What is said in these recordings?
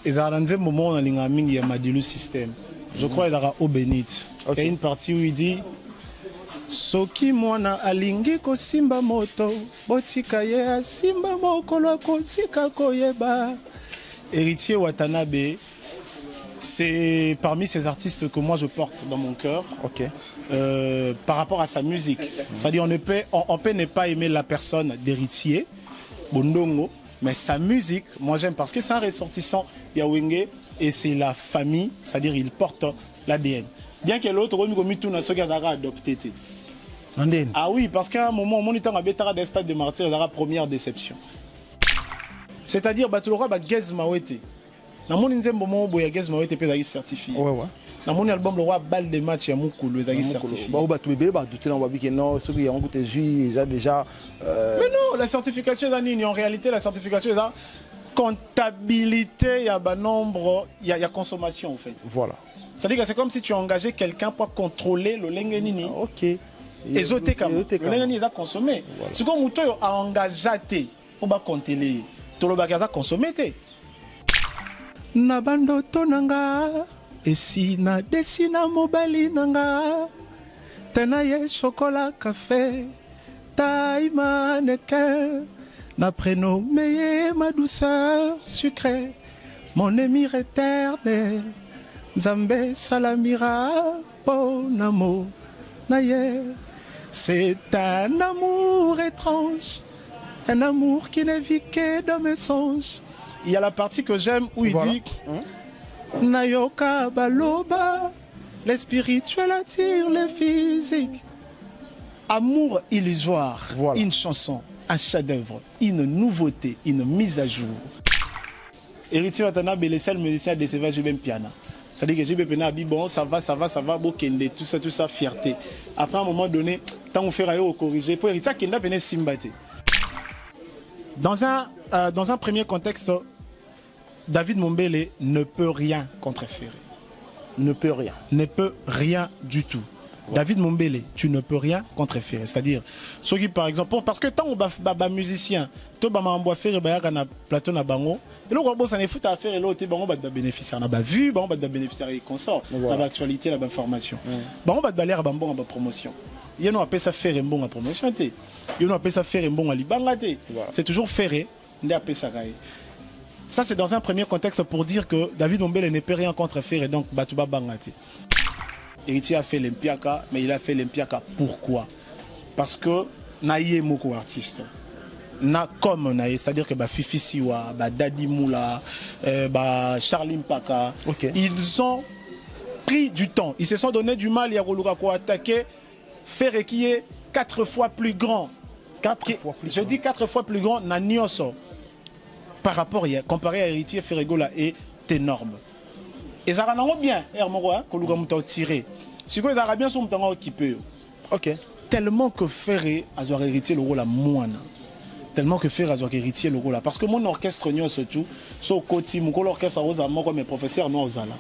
Et à un moment, on a il y a Madilu système. Je crois qu'il y aura au Bénit. Il y a une partie où il dit Soki mwana alingi ko simba moto, botika ye a simba mokolo ko sika koyeba. Héritier Watanabe, c'est parmi ces artistes que moi je porte dans mon cœur. Par rapport à sa musique. C'est-à-dire on peut ne pas aimer la personne d'Héritier, Bondongo, mais sa musique, moi j'aime parce que c'est un ressortissant Yawenge et c'est la famille, c'est-à-dire il porte l'ADN. Bien que l'autre, on a adopté. Ah oui, parce qu'à un moment, on est en des stades de martyrs, la première déception. C'est-à-dire, tu l'auras Gez Mawete. Dans mon moment où il y a Gez Mawete, il est certifié. Dans mon album, le roi balle des matchs, il y a Moukoulo, il est certifié. Mais non, la certification est en réalité, la certification est comptabilité, il y a un nombre, il y a consommation en fait. Voilà. C'est-à-dire que c'est comme si tu engageais quelqu'un pour contrôler le lengenini. Ok. Et zoté comme le lengenini est consommé. C'est comme si tu as engagé pour contrôler. Tout le bagage a consommé. Nabando tonanga et si na desina mobali nanga tenaye chocolat café taille mannequin n'a prénommé ma douceur sucrée mon émir éternel Nzambe salamira bon amour naye c'est un amour étrange, un amour qui ne vit que dans mes songes. Il y a la partie que j'aime où il dit Nayoka baloba, les spirituels attirent les physiques. Amour illusoire, une chanson, un chef-d'œuvre, une nouveauté, une mise à jour. Héritier Watanabe est le seul musicien de ce j'ai même piano. C'est-à-dire que j'ai bien dit bon, ça va, Bokende, tout ça, fierté. Après, à un moment donné, tant on fait au corriger, pour Héritier Kenda venait Simbate. Dans un premier contexte, David Mombele ne peut rien contre Ferré. Ne peut rien. Ne peut rien du tout. Ouais. David Mombele, tu ne peux rien contre Ferré. C'est-à-dire, ceux qui par exemple, parce que tant on va musicien, tout le monde va faire un plateau na bango, et là on va fout à faire et l'autre on va bénéficier, on va vu, on va bénéficier des consorts, on va actualité, la information, on va aller à bon à promotion. Il y a appelé ça faire un bon à promotion, il y a appelé ça faire un bon à libanga, c'est toujours Ferré, on a appelé ça. Ça c'est dans un premier contexte pour dire que David Mombele ne peut rien contre Ferré, donc Batouba Bangate. Héritier a fait l'Impiaka, mais il a fait l'Impiaka pourquoi? Parce que naïe beaucoup artiste. Na comme naïe, c'est-à-dire que Fifi Siwa, Dadi Moula, Charlie Mpaka, ils ont pris du temps. Ils se sont donné du mal, il y a pour attaquer Ferré qui est 4 fois plus grand. Je dis 4 fois plus grand, na Nyoso. Par rapport, comparé à Héritier, Ferregola est énorme. Et ça rend bien, que nous tiré. Si vous avez bien son temps occupé. Tellement que Ferré a hérité le rôle à Moana. Tellement que Ferré a hérité le rôle là. Parce que mon orchestre, surtout, sur côté, mon orchestre, moi, mes professeurs, non, aux ala.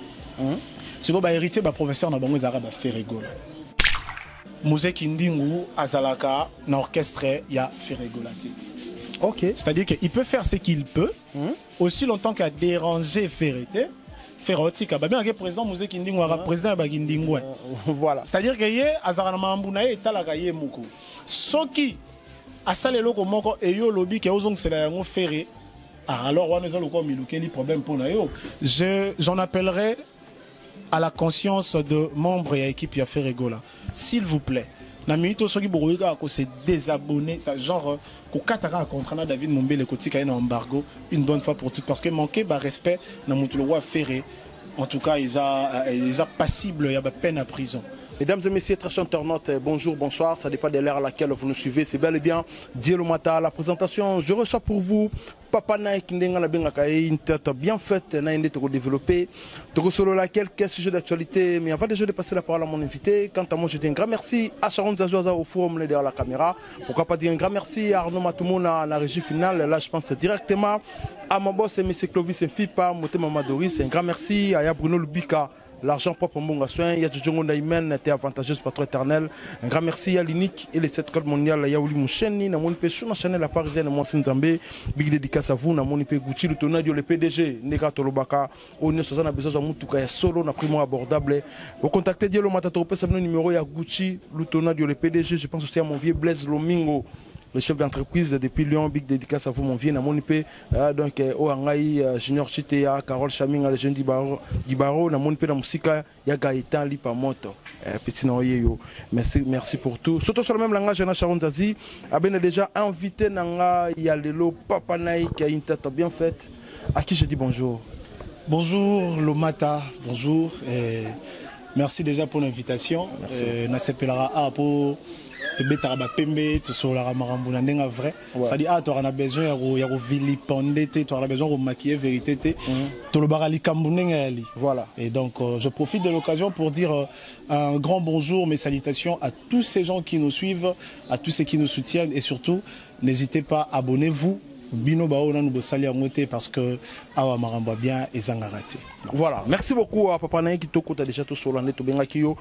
Si vous avez hérité, professeur, n'a pas arabe Ferregola. Musée Kindingu, Azalaka, dans l'orchestre, il y a Ferregola. C'est-à-dire qu'il peut faire ce qu'il peut, aussi longtemps qu'à déranger Ferré. Ferrotika, bien que président Musée Kindingu, président Bagindingu. Voilà. C'est-à-dire que yé azarama mbunaye etalaka moko. Soki asale loko moko et yo lobby que ozong c'est la Ferré. Alors on a le milukeli problème pour nayo. J'en appellerai à la conscience de membres et équipe ya Ferregola. S'il vous plaît, na minute soki bokoyika ko se désabonner, ça genre ko kataka contre David Mombele kotika na embargo une bonne fois pour toutes parce que manquer respect na mutu le roi Ferré. En tout cas, ils sont passibles, il y a peine à prison. Mesdames et messieurs, très chers internautes, bonjour, bonsoir. Ça dépend de l'heure à laquelle vous nous suivez. C'est bel et bien Dieu le matin. La présentation, je reçois pour vous Papa Nike Ndenga une tête bien faite, une tête développée. Sur laquelle, quel sujet d'actualité. Mais avant déjà de passer la parole à mon invité, quant à moi, je dis un grand merci à Sharon Zazoaza au forum derrière la caméra. Pourquoi pas dire un grand merci à Arnaud Matoumona à la régie finale. Là, je pense directement à mon boss, M. Clovis Fipa, Motema Madoris. Un grand merci à Bruno Lubika. l'argent propre mbonga soin ya Djongo Naimen t'es avantageuse patron éternel. Un grand merci à l'unique et les 7 codes mondial ya Oli Moucheni na moni pe sur Chanel la parisienne moi Nzambe big dédicace à vous na moni pe Gucci Lutonadio le PDG Neka Tolobaka on est na besoin de mutuka ya solo na primo abordable. Vous contactez Dielo Matato pe sa numéro ya Gucci Lutonadio le PDG, je pense aussi à mon vieux Blaise Lomingo, le chef d'entreprise depuis Lyon, big dédicace à vous mon vieux na monipe donc Oangai Junior Chitea Carole Chaminga le jeune Dibaro na monipe na musika ya Gaëtan Lipamoto petit noyeyo. Merci pour tout. Surtout sur le même langage na Sharon Zazi a bien déjà invité nanga ya lelo Papa Nike qui a une tête bien faite à qui je dis bonjour. Bonjour Lomata, bonjour et merci déjà pour l'invitation. Nasepelara pour te betara pembe te solara marambuna nenga vrai. Ça dit tu auras besoin ya vilipender tu auras besoin de maquiller vérité to le barali kambunenga ali. Voilà. Et donc je profite de l'occasion pour dire un grand bonjour, mes salutations à tous ces gens qui nous suivent, à tous ceux qui nous soutiennent et surtout n'hésitez pas, abonnez-vous. Bino Baona nous bosali amoté parce que awa maramba bien et zanga raté. Voilà, merci beaucoup à Papa Naïki Toko t'as déjà tout sur l'année to benga kiyo.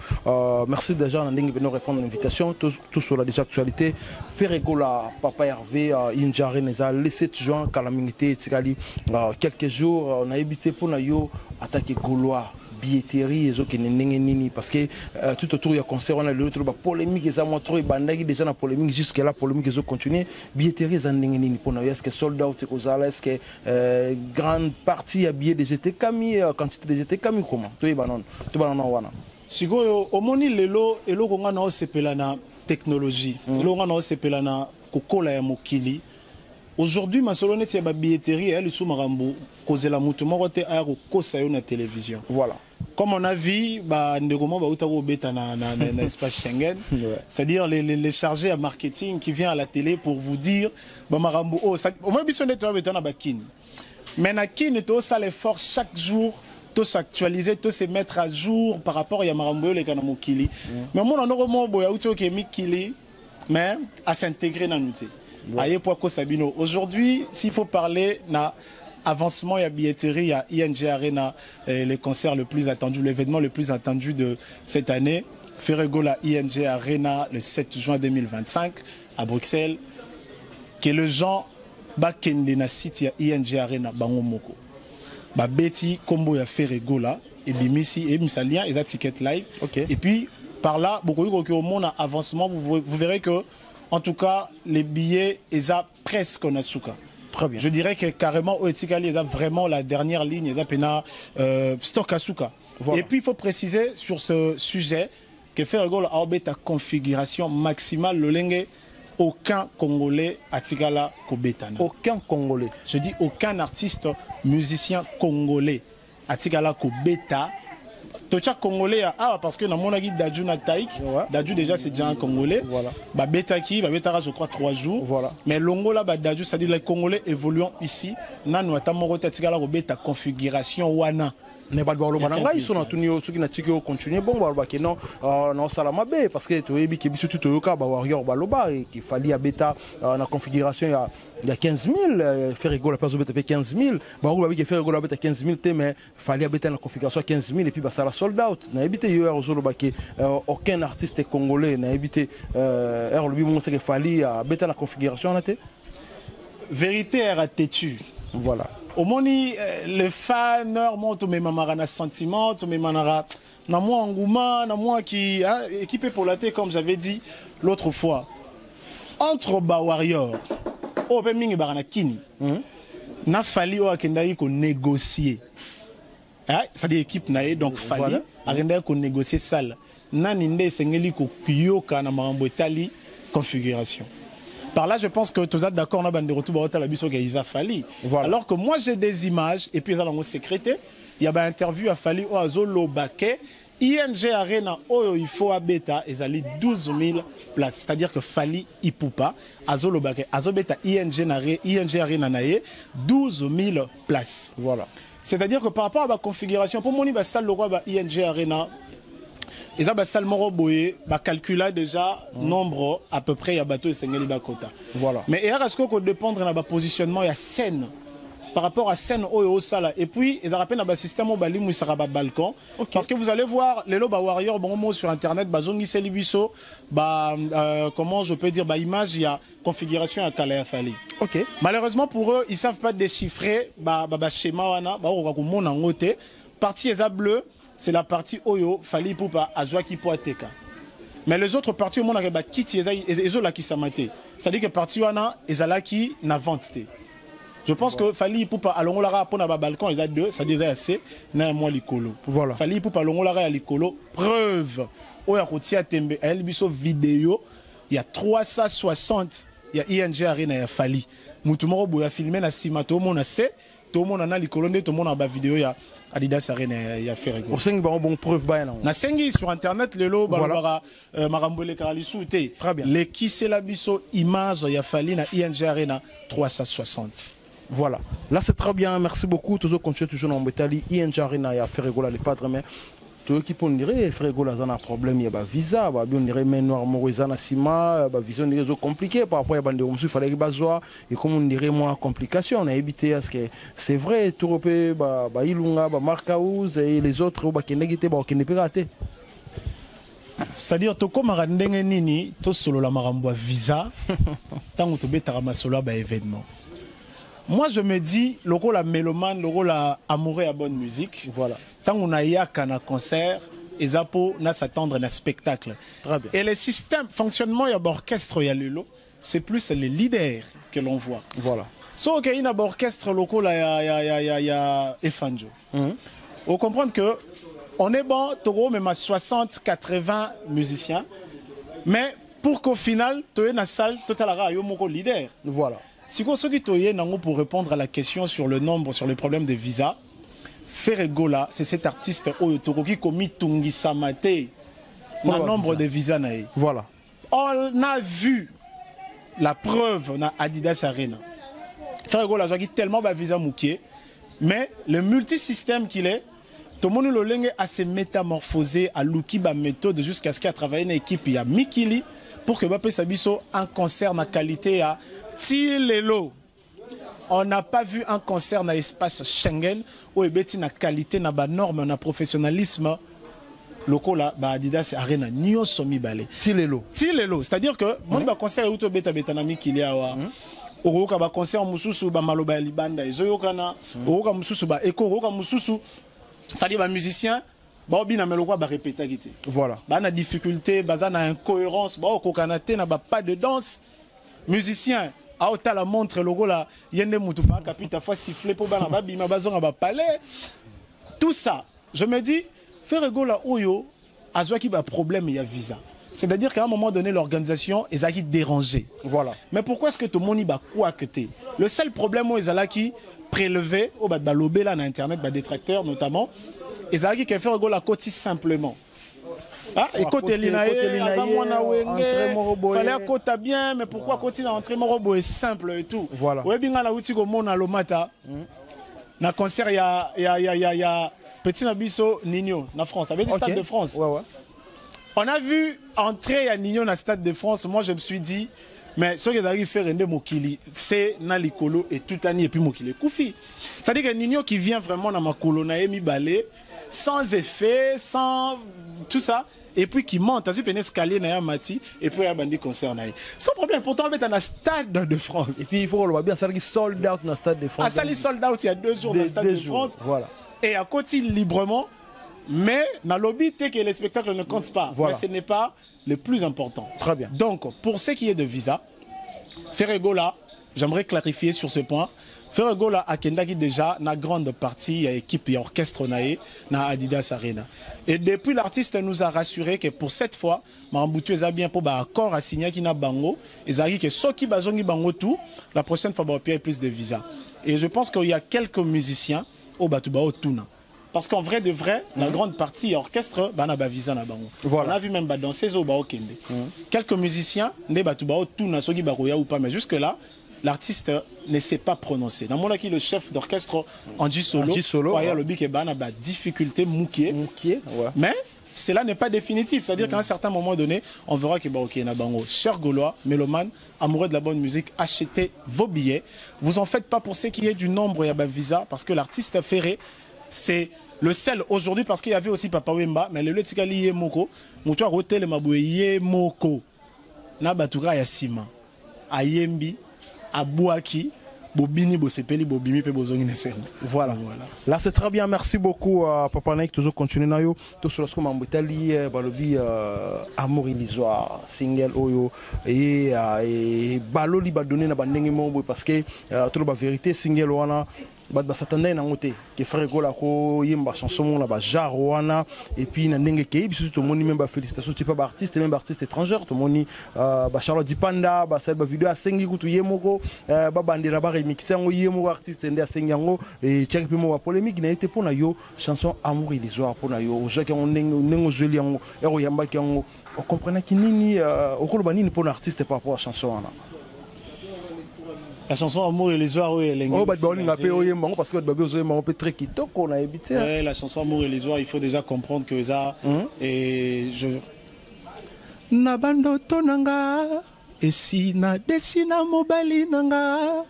Merci déjà à Ndingi venir répondre à l'invitation tout sur la déjà actualité. Ferregola Papa Hervé Injare neza le 7 juin calamité tikali quelques jours on a évité pour na yo attaquer Gaulois. Billetterie nini parce que tout autour il y a concert on a le polémique et trop bandagi déjà la polémique jusqu'à la polémique ils ont continué billetterie nini pour nous est-ce que sold out est-ce que grande partie à billets des GT Camille quantité des GT Camille comment tout est banon wana sikoyo omoni lelo eloko nga na sepelana technologie eloko nga na sepelana kokola ya mokili. Aujourd'hui, ma solonette c'est la billetterie, elle est sous Marambo, cause la mouton, côté à kosa yo na télévision. Voilà. Comme on a vu, bah ndegoma ba utako beta na espace Schengen, c'est-à-dire les chargés à marketing qui vient à la télé pour vous dire bah Marambo oh ça au moins bisonnet to beta na bakini. Mais na kini to ça l'effort chaque jour tout s'actualiser, tout se mettre à jour par rapport à Marambo les kana mokili. Mais mon on a boya utako ke mikili mais à s'intégrer dans nous. Aujourd'hui, s'il faut parler d'avancement, il y a billetterie, il y a ING Arena, le concert le plus attendu, l'événement le plus attendu de cette année. Ferregola ING Arena le 7 juin 2025 à Bruxelles. Que le gens bakende na site ya ING Arena bango moko. Ba beti combo ya Ferregola et bimisi et misalien et ça ticket live. Okay. Et puis par là, beaucoup de monde avancement, vous verrez que en tout cas, les billets, ils ont presque en Asuka. Très bien. Je dirais que carrément, au Etikali, ils ont vraiment la dernière ligne, ils ont stock Asuka. Voilà. Et puis, il faut préciser sur ce sujet que Ferregola a ta configuration maximale, le lengue, aucun Congolais à Tigala Kobetana. Aucun Congolais. Je dis aucun artiste, musicien congolais à Tigala Kobeta. Tocha Congolais parce que dans mon avis Dadju na Taïk, Dadju déjà c'est déjà un Congolais. Voilà. Bah Betaki, bah Betara je crois 3 jours. Voilà. Mais Longola bah Dadju, c'est-à-dire les Congolais évoluant ici, nanu atamoro tatikala robeta configuration wana. Ne pas voir le bananga ils sont en tunio ceux qui n'a tiki continuer bon bah que non non salama bé parce que tu es bi bisu tout yoka bah warrior baloba et qu'il fallait à beta la configuration il y a 15 000 faire rigoler pas beta 15 000 bah on va bien faire rigoler beta 15 000 mais fallait à beta la configuration 15 000 et puis bah ça la sold out n'a évité hier au zolo que aucun artiste congolais n'a évité le bi mon c'est qu'il fallait à beta la configuration on a été vérité est têtu voilà. Au moni les fans montent mes mamarana sentiment, mes manara na moi engouement, na moi qui équipé pour la tête comme j'avais dit l'autre fois. Entre ba warrior, au mingi barana kini. Na fali o akendai ko négocier. Ça dit équipe naé donc fali akendai ko négocier sale. Na ninde sengeli ko kuyoka na mambo etali configuration. Par là, je pense que tous êtes d'accord, on a des retours à la biso qui a fallu. Alors que moi, j'ai des images, et puis ils ont sécrété. Il y a une interview à Fali au Azolo Baké. ING Arena, il faut à Beta, ils ont 12 000 places. C'est-à-dire que Fali Ipupa, Azolo Baké, Azobeta, ING Arena, 12 000 places. Voilà. C'est-à-dire que par rapport à la configuration, pour moi, salle le roi ING Arena, ils ont seulement calculé déjà nombre à peu près à bateau et Sengeli Bakota. Voilà. Mais est-ce qu'on dépendre de notre positionnement il y a scène par rapport à scène au sala. Et puis, il y a un système au bali moussara balcon. Parce que vous allez voir les loba warrior bon mot sur internet, bazongi selibiso, comment je peux dire, image, il y a configuration à Kalea Fali. Malheureusement pour eux, ils savent pas déchiffrer schéma wana, partie eza bleu, c'est la partie oyo Fali Poupa azwaki po ateka. Mais les autres parties au monde a kiti ezo la ki samate. C'est-à-dire que partie wana ezala ki na vente. Je pense que Fali Poupa alongolara pour na balcon ils a deux, ça disait assez na moi likolo. Voilà. Fali Poupa alongolara ya likolo, preuve. Oya kotia tembe el biso vidéo, il y a 360, il y a ING Arena ya Fali. Mutu moko boya filmer na sima to mona se, to mona na likolo nde to mona ba vidéo ya Adidas Arena ya Ferrego. Au sengi ba bon preuve ba na. Na sengi sur internet lelo balobara marambole karalisu te. Très bien. Le qui c'est la biso image ya Fali na ING Arena 360. Voilà. Là, c'est très bien. Merci beaucoup. Toujours continuer toujours dans Betali. ING Arena, il y a Ferregola, les padres, mais tout qui peut dire, Ferregola, il y a un problème, il y a un visa, il y a un noir morizan à Sima, il y a vision des réseaux compliqués. Par rapport à des il fallait que bazoa et comme on dirait moins complications. On a évité à ce que c'est vrai, tout repé, Ilunga, Marcaouz et les autres, qui ne peut rater. C'est-à-dire, toko marandenge nini, to solo la marambo visa, tant que tu bêta ramasolo ba événement. Moi, je me dis, le rôle la mélomane, le rôle la amoureux à bonne musique. Voilà. Tant qu'on a eu un concert, et zapo n'a s'attendre à un spectacle. Très bien. Et le système, fonctionnement, il y a l'orchestre, il y a le lot, c'est plus les leaders que l'on voit. Voilà. Sauf qu'il y a un orchestre local, il y a Efanjo. Vous comprenez que on est bon, Togo, même à 60, 80 musiciens. Mais pour qu'au final, tu aies une salle, tu aies un leader. Voilà. Si vous avez pour répondre à la question sur le nombre, sur le problème des visas, Ferregola, c'est cet artiste qui commis Tungi Samate, le nombre de visas. Voilà. On a vu la preuve dans Adidas Arena. Ferregola a tellement de visas mouqués, mais le multisystème qu'il est, tout le monde a se métamorphosé à l'oukiba méthode jusqu'à ce qu'il a travaillé dans l'équipe. Il y a Mikili pour que Bapé Sabiso un concert de qualité à Tilelo. On n'a pas vu un concert dans l'espace Schengen où il y a une qualité, une norme, un professionnalisme. Lokola, Adidas Arena, Nyo Somi Balé. Tilelo. Tilelo. C'est-à-dire que mon concert est beta betanami qu'il y a. Oroka ba concert mususu ba maloba libanda ezoyokana. Oroka mususu ba eko oroka mususu. C'est-à-dire ba musicien ba bina melokwa ba répéter gité. Voilà. Ba na difficulté, ba na incohérence, ba kokanate na ba pas de danse. Musicien a ota la montre logo la yende mutu ba kapita fois siffler pour ba na ba bima bazonga ba palais. Tout ça, je me dis Ferregola oyo azwa ki ba problème il y a visa. C'est-à-dire qu'à un moment donné, l'organisation est dérangée. Voilà. Mais pourquoi est-ce que tout le monde va quoi que t'es? Le seul problème, c'est qui prélevé au bas de lobé là, dans Internet, des détracteurs notamment, et ça qui fait la côte simplement. Ah, et côté l'inae, fallait à côté bien, mais pourquoi côté l'entrée mon robot est simple et tout. Voilà. Ouais, bien la outil comme mon à l'omata. Na concert, il y a Petit Nabiso Nino, na France, avec le Stade de France. Ouais, ouais. On a vu entrer à Nino dans le Stade de France. Moi, je me suis dit, mais ce qui arrive à faire Rende Mokili, c'est Nalikolo et tout Ani et puis Mokili Koufi. C'est-à-dire que Nino qui vient vraiment dans ma colonaïmi balé, sans effet, sans tout ça, et puis qui monte, tu as un escalier dans Mati, et puis il y a un bandit concert. Sans problème, pourtant, on est dans le Stade de France. Et puis il faut le bien, ça qui sold out dans le Stade de France. Ah, ça, il sold out il y a 2 jours dans le Stade de France. Voilà. Et à côté, librement. Mais dans le lobby, que les spectacles ne comptent pas. Voilà. Mais ce n'est pas le plus important. Très bien. Donc, pour ce qui est de visa, Ferregola, j'aimerais clarifier sur ce point. Ferregola a Kendaki déjà, na grande partie, équipe et orchestre na Adidas Arena. Et depuis, l'artiste nous a rassuré que pour cette fois, Maramboutu est bien pour accord à signer qui na bango. Et a dit que ceux qui bazongi bango tout, la prochaine fois, il y a plus de visa. Et je pense qu'il y a quelques musiciens au Batuba au Tuna. Parce qu'en vrai de vrai, la grande partie orchestre, visa na bango. Voilà. On a vu même danser au Baokende. Quelques musiciens, ne batubao tout na sogi baroya ou pas, mais jusque là, l'artiste ne sait pas prononcer. Dans mon avis, le chef d'orchestre Anji Solo, ouais. le bic et bana difficulté moukier. Ouais. Mais cela n'est pas définitif. C'est-à-dire qu'à un certain moment donné, on verra que, ok, Nabango, cher Gaulois, mélomane, amoureux de la bonne musique, achetez vos billets. Vous en faites pas pour ce qui est du nombre et à visa, parce que l'artiste ferré, c'est le seul aujourd'hui, parce qu'il y avait aussi Papa Wemba, mais le Letikali Yemoko, Moutoua Rotel Maboué Yemoko, Nabatuka Yassima, Ayembi, Abouaki, Bobini, Bosepeli, Bobimi, Bozongi Nesserno. Voilà. Là, c'est très bien. Merci beaucoup, Papa Naik. Toujours continuer na yo. Tout sur le score, Mambutali, Balobi, Amour illusoire, single Oyo. Et Baloli, Badonné, Nabandenge Mombo, parce que, tout la vérité, single Oana. Bah s'attendait na ngote que frère Gola ko yemba chanson na ba jarwana et puis na ndenge ke biso to moni même ba félicitations tu pas artiste même artiste étranger to moni ba Charlotte Dipanda ba sel ba vidéo asengi kutu yemoko ba bandira ba remixer ngo yemoko artiste ndé asengi ngo et check pe mo ba polémique na été pona yo chanson amour illusoire pona yo o jaki ngo ndenge joli ngo e ro yamba ki ngo o comprenez ki nini o ko ba nini pona artiste par rapport à chanson na. La chanson Amour illusoire, oui, elle est. Oh, parce que on peut très kitoko, on a évité. Ouais, la chanson Amour illusoire, il faut déjà comprendre que ça. Et je. Nabando tonanga, et si na desina mobali nanga,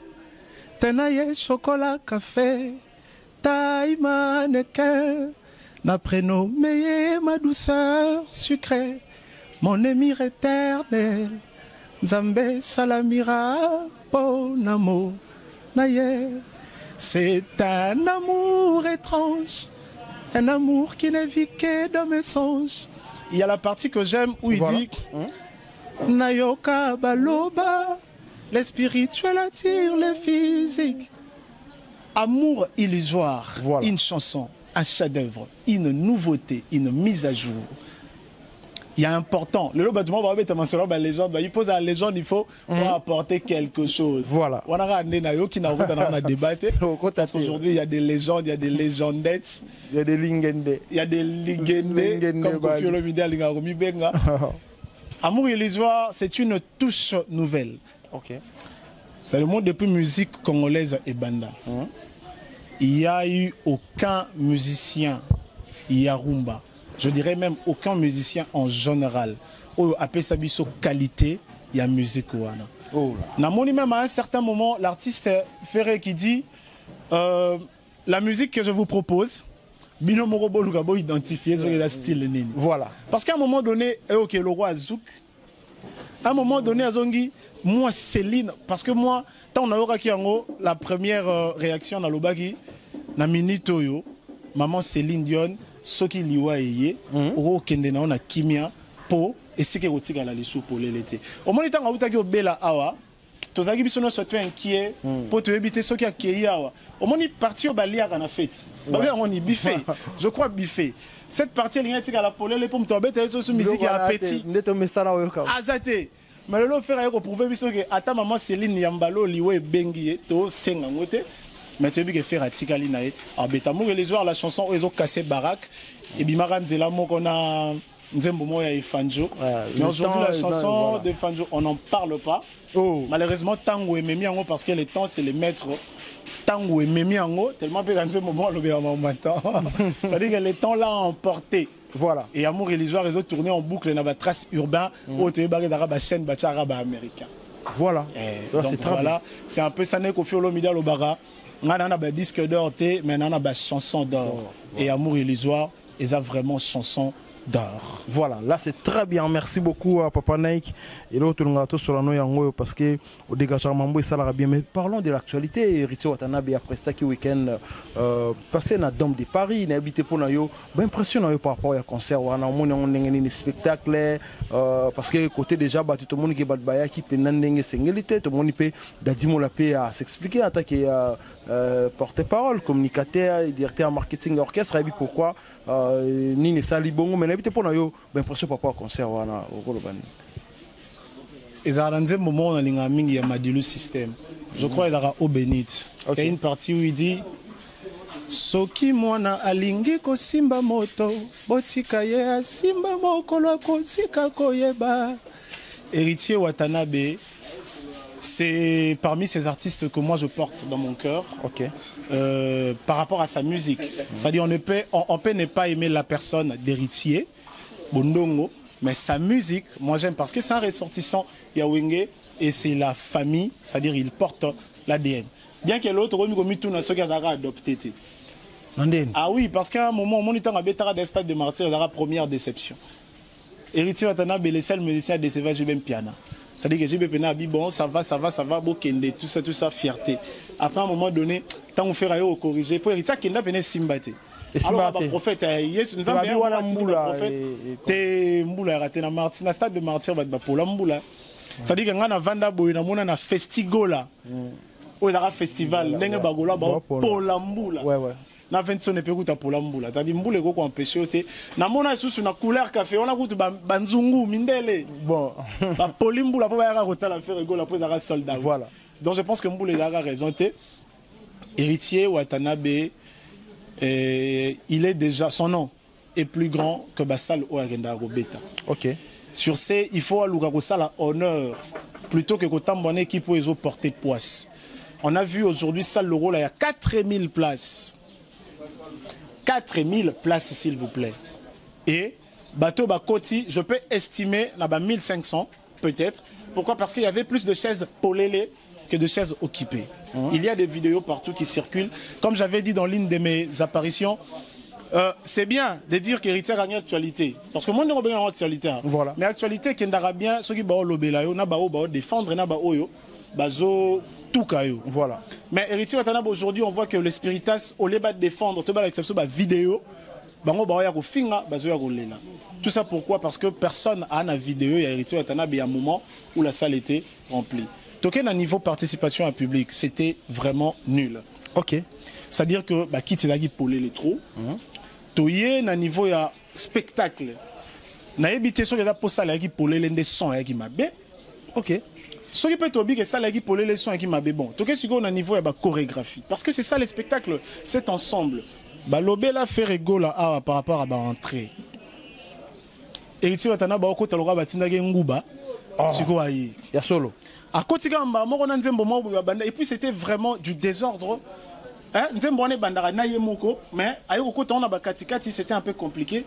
tenaye chocolat café, taille mannequin, na prénommé ma douceur sucrée, mon émir éternel, Nzambe salamira. Bon amour, c'est un amour étrange, un amour qui ne vit que dans mes songes. Il y a la partie que j'aime où il dit Nayoka Baloba, les spirituels attirent les physiques. Amour illusoire, une chanson, un chef-d'œuvre, une nouveauté, une mise à jour. Il y a important. Le bâtiment va mettre ma légende. Il pose la légende, il faut apporter quelque chose. Voilà. On a un débat. Parce qu'aujourd'hui, il y a des légendes, il y a des légendettes. Il y a des lingendés. Il y a des lingendés. Comme Kofi Olomide Lingaromi Benga. Amour illusoire, c'est une touche nouvelle. Ok. C'est le monde depuis musique congolaise et banda. Il n'y a eu aucun musicien Yarumba. Je dirais même aucun musicien en général. Ou appelle sa biso qualité, il y a musique. Namoni même à un certain moment, l'artiste Ferré qui dit la musique que je vous propose, Bino Morobo Lugabo identifié sur le style Nini. Voilà. Parce qu'à un moment donné, ok, le roi Zouk, à un moment donné, Azongi, moi Céline, parce que moi, tant on a eu la première réaction dans l'Obagi, na Minitoyo, maman Céline Dion, soki liwa eye o kende na ona kimia po esike kotika la lisu pour l'été au moment tanga utaki obela awa tozaki biso no soto inquiet po to ebite soki akei awa au moment parti obalia kana fête ba on y biffé je crois biffé cette partie elle tika la polele po mtobeta so musique ya petit ndeto mesara oyoka azate mais le faire ko prouver biso que ata maman Céline Yambalo liwe bengi to senga ngote. Mais tu as vu que faire à Tikali nae. Ah Betamour et les soirs la chanson ils ont cassé baraque et Bimaran Zela qu'on a Nzembo Moya et Fanjo. Mais aujourd'hui la chanson de Fanjo on n'en parle pas. Malheureusement Tango et Memiango parce que les temps c'est les maîtres. Tango et Memiango tellement peu dans ce moment le bien maintenant. Ça dit que les temps là ont emporté. Voilà. Et Amour et les soirs ils ont tourné en boucle dans la trace urbain au Tébari d'Arabe chaîne Bacha Arabe américain. Voilà. Donc voilà, c'est un peu ça n'est qu'au fur et à mesure Lobara. On a un disque d'or, mais on a une chanson d'or. Et Amour illusoire, ils ont vraiment chanson d'or. Voilà, là c'est très bien. Merci beaucoup à Papa Naik. Et l'autre, on a tout sur la noix parce que au dégagement Mambo ça l'a bien. Mais parlons de l'actualité. Ritio Watanabe après ce week-end passé dans Dôme de Paris, il a habité pour nous. Ben impressionnant par rapport au concert. On a un spectacle parce que côté déjà battu tout le monde qui bat baya qui peut n'endengue singulité, tout le monde peut d'adimo la paix à s'expliquer en tant que porte-parole, communicateur, directeur marketing orchestre. Et puis pourquoi Nini Salibongo mais n'habite pour nous. Ben impression par rapport au concert. Et ça a un moment où on a mis un Madilu système. Je crois qu'il y aura au Bénit. Il y a une partie où il dit Soki mwana alingi ko simba moto botika ye simba mokolo ko sika koyeba. Héritier Watanabe, c'est parmi ces artistes que moi je porte dans mon cœur. Par rapport à sa musique. C'est-à-dire on peut ne pas aimer la personne d'Héritier, bondongo, mais sa musique, moi j'aime parce que c'est un ressortissant Yawenge et c'est la famille, c'est-à-dire il porte l'ADN. Bien que l'autre, comme ceux qui ont adopté. Ah oui, parce qu'à un moment, on était en bétara des stades de martyrs, la première déception. Héritier Watanabe, le seul musicien décevant, j'ai même piano. C'est-à-dire que j'ai bien dit, bon, ça va, bokende, tout ça, fierté. Après, à un moment donné, tant on fait rien au corriger, pour héritier, Kenda venait Simbate. Alors, le prophète, Yesu, nous avons bien dit le prophète, t'es Mboula, raté na Martin, na stade de martyrs, va être pour la Mboula. C'est-à-dire que na Vanda Boy, na mona na festigola. Ou il y a un festival, n'engue bagola, pour la Mboula. Na 20 sonne pe kuta pour la Mboula. T'as dit Mboula ko empêcher te. Na mona sous na couleur café, on a kutu banzungu mindele. Bon. Ba polimboula pour ba rota la faire go la pour da soldat. Voilà. Donc je pense que Mboula a raison te. Héritier Watanabe il est déjà son nom est plus grand que Bassal Oagenda Robeta. OK. Sur ce, il faut aluka ko sala honneur plutôt que kotambone équipe pour les porter poisse. On a vu aujourd'hui salle le rôle il y a 4000 places. 4000 places, s'il vous plaît. Et bateau Bakoti, je peux estimer là-bas 1500, peut-être. Pourquoi? Parce qu'il y avait plus de chaises polélées que de chaises occupées. Il y a des vidéos partout qui circulent. Comme j'avais dit dans l'une de mes apparitions, c'est bien de dire qu'héritier a une actualité. Parce que moi, on a une actualité. Voilà. Mais actualité, qui est bien, ceux qui vont défendre, voilà. Mais héritier Watanabe aujourd'hui, on voit que le Spiritas, au lieu de défendre, tout l'exception de la vidéo, tout ça pourquoi? Parce que personne a une vidéo, il y a héritier Watanabe, il y a un moment où la salle était remplie. Donc à niveau participation à public, c'était vraiment nul. OK. C'est-à-dire que qui t'es là qui polé les trous. Toyé na niveau ya spectacle. Na évité sur les apôtres là qui polé les sons qui m'a bien. OK. Ce qui peut être obligé que ça qui polé les sons qui m'a bien bon. Donc si on a niveau ya chorégraphie parce que c'est ça le spectacle, cet ensemble. Ba lobé la fait rigoler par rapport à ba entrée. Héritier Watanabe ba ko taloga batinda ke nguba. Siko ayi. Ya solo. À côté et puis c'était vraiment du désordre. Mais c'était un peu compliqué.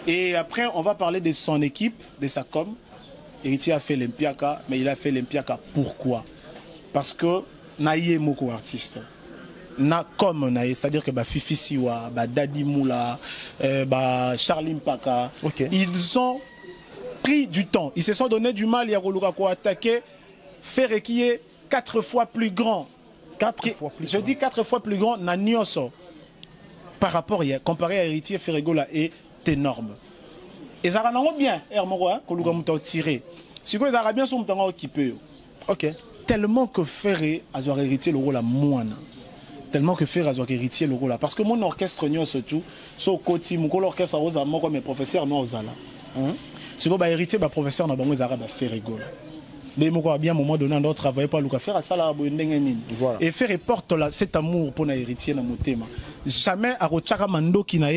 Et après, on va parler de son équipe, de sa com. Héritier a fait l'Olympiaka, mais il a fait l'Olympiaka pourquoi? Parce que naïe moko artiste. Na comme naïe, c'est-à-dire que Fifi Siwa, Dadi Moula, Charlie Mpaka, ils ont pris du temps. Ils se sont donné du mal, il y a attaquer. Faire qui est 4 fois plus grand. 4 fois plus grand. Je dis 4 fois plus grand, Nanioso. Par rapport, comparé à Héritier, Ferregola est énorme. Et ça rend bien, Hermoroa, que nous avons tiré. Si vous avez bien, sont occupés. OK. Tellement que Ferré a héritier le rôle à moine. Tellement que Ferré a héritier le rôle là. Parce que mon orchestre, surtout, so côté, mon orchestre, moi, mes professeurs, non, aux ala. Si vous avez héritier, professeur, n'a pas de Ferregola. Mais moi, bien à un moment donné, on doit travailler pour le faire à ça là, et faire porte cet amour pour l'héritier dans mon thème. Jamais à Rochaka Mando qui n'a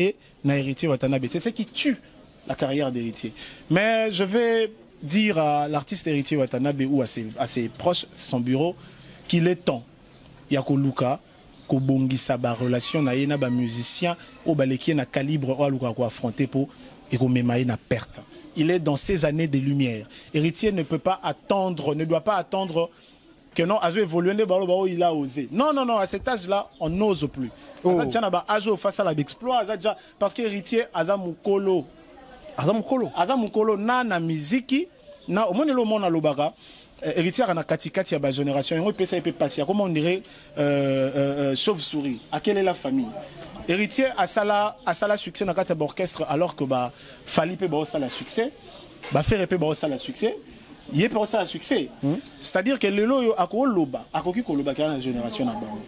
héritier Watanabe. C'est ce qui tue la carrière d'héritier. Mais je vais dire à l'artiste héritier Watanabe ou à ses proches, son bureau, qu'il est temps. Il y a Luka, Kobongi Saba relation na yena ba musicien au baleki na calibre ou Luka ko affronter pour et ko memaye na perte. Il est dans ces années de lumière. Héritier ne peut pas attendre, ne doit pas attendre que non, Azo évolue, il a osé. Non, non, non, à cet âge-là, on n'ose plus. Azo face à l'exploit, parce qu'héritier, Azamukolo. Azamukolo, na miziki, na, au moins, le monde à l'Obara. Héritier a katikati ya ba génération, il peut passer. Comment on dirait chauve-souris. À quelle est la famille? Héritier a ça succès dans le orchestre alors que Fali peut ça la succès, faire peut ça la succès, il peut ça la succès. C'est-à-dire que le lo a ko loba, a ko ki ko loba la génération na bango.